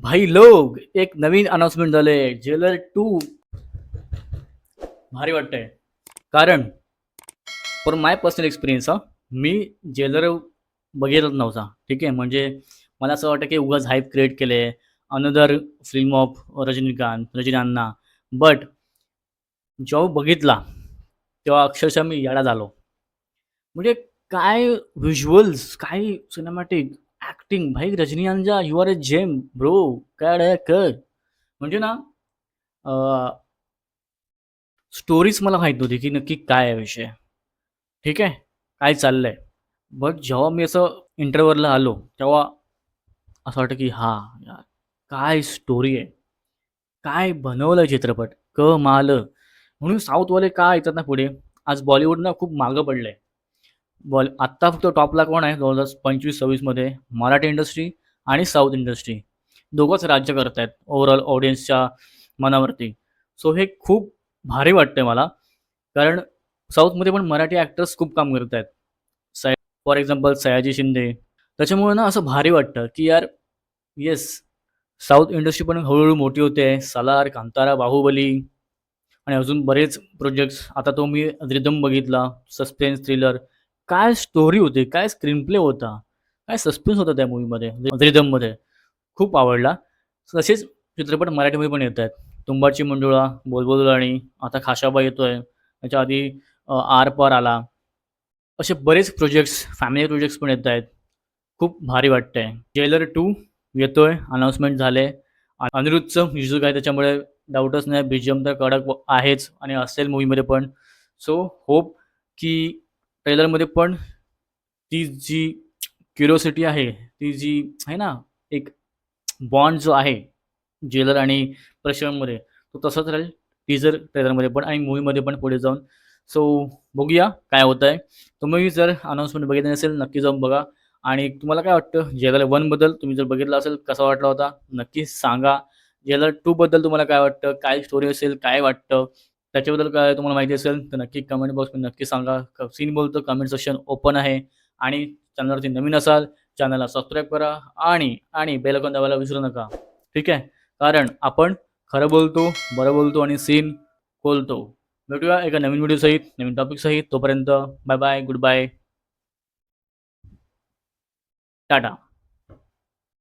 भाई लोग, एक नवीन अनाउन्समेंट झाले. जेलर 2 भारी वाटतंय. कारण for my personal experience me jailer बघितलंच नव्हता. ठीक आहे. म्हणजे मला असं वाटतं की उगाच हाईप क्रिएट केले. Another film of Rajani Anna. But जेव्हा बघितला, तेव्हा अक्षरशः मी येडा झालो. म्हणजे काय व्हिज्युअल्स, काय सिनेमॅटिक, ॲक्टिंग भाई रजनीकांतच्या you are a gem bro. काय कर म्हणजे ना स्टोरीच मला माहीत नव्हती की नक्की काय आहे विषय. ठीक आहे. काय चाललंय. बट जेव्हा मी असं इंटरव्हलला आलो, तेव्हा असं वाटतं की हां, यार काय स्टोरी आहे. काय बनवलंय चित्रपट. कमाल. म्हणून साऊथवाले का येतात ना पुढे. आज बॉलिवूड ना खूप मागं पडलंय. आत्ता फक्त टॉपला कोण आहे 2025-26 मध्ये मराठी इंडस्ट्री आणि साऊथ इंडस्ट्री. दोघंच राज्य करत आहेत ओव्हरऑल ऑडियन्सच्या मनावरती. सो हे खूप भारी वाटतंय मला. कारण साऊथमध्ये पण मराठी ॲक्टर्स खूप काम करत आहेत. For example Sayaji Shinde. त्याच्यामुळे ना असं भारी वाटतं की यार येस, साऊथ इंडस्ट्री पण हळूहळू मोठी होते. सलार, कांतारा, बाहुबली आणि अजून बरेच प्रोजेक्ट्स. आता तो मी रिदम बघितला, सस्पेन्स थ्रिलर. काय स्टोरी होती, काय स्क्रीन प्ले होता, काय सस्पेन्स होता त्या मूव्हीमध्ये, रिदममध्ये. खूप आवडला. तसेच चित्रपट मराठीमध्ये पण येत आहेत. तुंबाडची मंजुळा, बोलबोल राणी, आता खाशाबा येतोय. त्याच्या आधी आर-पार आला. असे बरेच प्रोजेक्ट्स, फॅमिली प्रोजेक्ट्स पण येत आहेत. खूप भारी वाटतंय. जेलर 2 येतोय, अनाउन्समेंट झाले. अनिरुद्धचं म्युझिक आहे त्याच्यामुळे डाऊटच नाही. बीजीएम तर कडक आहेच आणि असेल मूव्हीमध्ये पण. सो होप की ट्रेलरमध्ये पण ती जी क्युरिओसिटी आहे, ती जी आहे ना, एक बॉन्ड जो आहे जेलर आणि प्रशांतमध्ये, तो तसाच राहील टीजर ट्रेलरमध्ये पण आणि मूव्हीमध्ये पण पुढे जाऊन. सो बघूया काय होतंय. तुम्ही जर अनाउन्समेंट बघितली नसेल, नक्की जाऊन बघा. आणि तुम्हाला काय वाटतं जेलर 1 बद्दल तुम्ही जर बघितलं असेल, कसा वाटला होता? नक्की सांगा. जेलर 2 बद्दल तुम्हाला काय वाटतं? काय स्टोरी असेल? काय वाटतं? त्याच्याबद्दल काय तुम्हाला माहिती असेल, तर नक्की कमेंट बॉक्समध्ये नक्की सांगा. सीन बोलतो कमेंट सेक्शन ओपन आहे. आणि चॅनलवरती नवीन असाल, चॅनलला सबस्क्राईब करा आणि बेल आयकॉन दाबायला विसरू नका. ठीक आहे. कारण आपण खरं बोलतो, बरं बोलतो आणि सीन खोलतो. भेटूया एका नवीन व्हिडिओसहित, नवीन टॉपिकसहित. तोपर्यंत bye bye, goodbye, Tata.